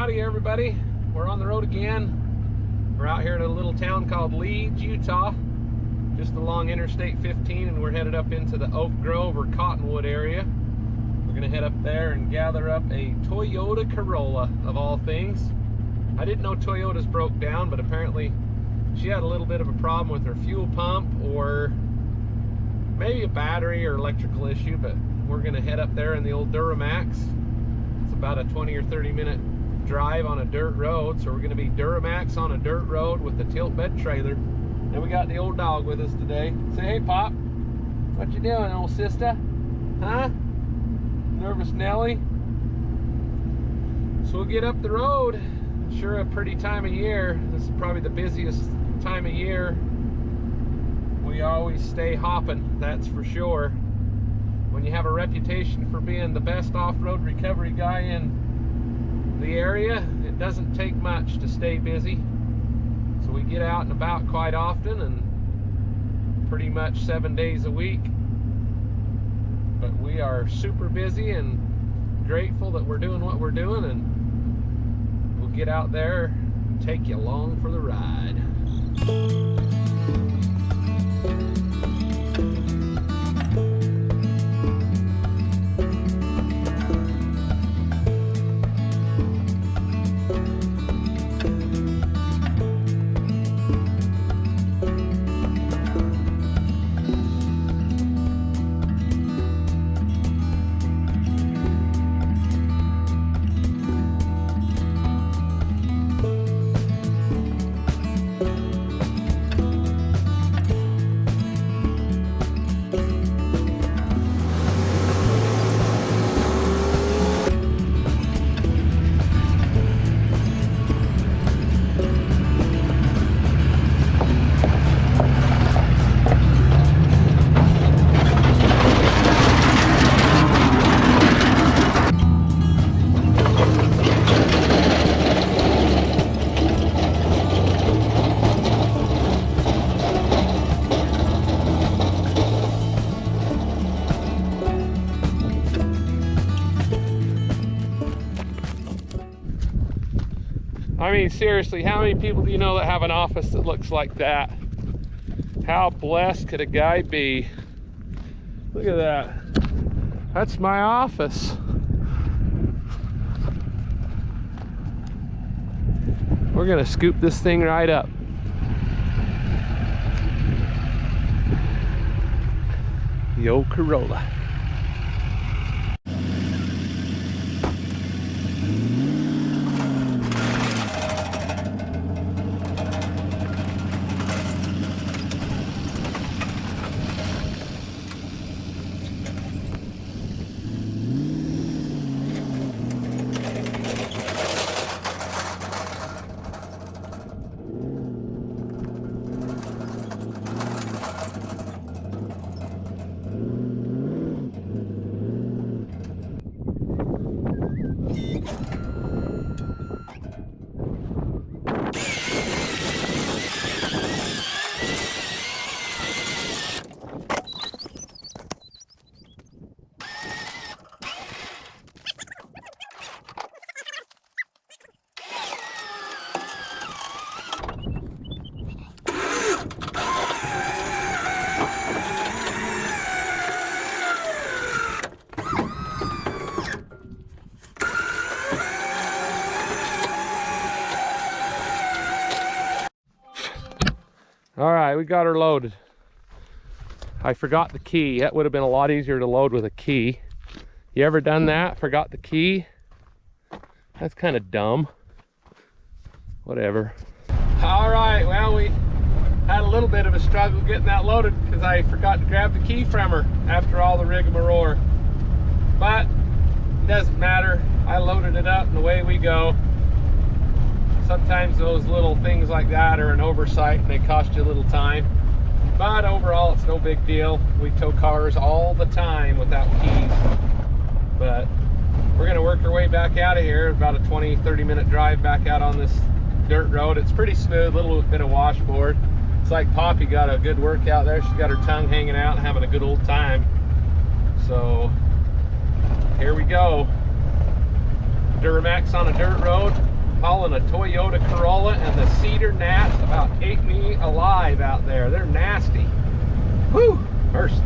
Howdy everybody, we're on the road again. We're out here in a little town called Leeds, Utah, just along Interstate 15, and we're headed up into the Oak Grove or Cottonwood area. We're gonna head up there and gather up a Toyota Corolla, of all things. I didn't know Toyotas broke down, but apparently she had a little bit of a problem with her fuel pump, or maybe a battery or electrical issue, but we're gonna head up there in the old Duramax. It's about a 20 or 30 minute drive on a dirt road, so we're gonna be Duramax on a dirt road with the tilt bed trailer. And we got the old dog with us today. Say, hey Pop, what you doing, old sister? Huh? Nervous Nelly? So we'll get up the road. Sure a pretty time of year. This is probably the busiest time of year. We always stay hopping, that's for sure. When you have a reputation for being the best off-road recovery guy in the area, it doesn't take much to stay busy. So we get out and about quite often, and pretty much 7 days a week. But we are super busy and grateful that we're doing what we're doing, and we'll get out there and take you along for the ride. I mean, seriously, how many people do you know that have an office that looks like that? How blessed could a guy be? Look at that. That's my office. We're gonna scoop this thing right up. The old Corolla. All right, we got her loaded. I forgot the key. That would have been a lot easier to load with a key. You ever done that? Forgot the key? That's kind of dumb. Whatever. All right, well, we had a little bit of a struggle getting that loaded because I forgot to grab the key from her after all the rigmarole. But it doesn't matter. I loaded it up and away we go. Sometimes those little things like that are an oversight and they cost you a little time. But overall, it's no big deal. We tow cars all the time without keys. But we're gonna work our way back out of here. About a 20-30 minute drive back out on this dirt road. It's pretty smooth, a little bit of washboard. It's like Poppy got a good workout there. She's got her tongue hanging out and having a good old time. So here we go. Duramax on a dirt road. hauling a Toyota Corolla, and the cedar gnats about ate me alive out there. They're nasty. Whew, mercy.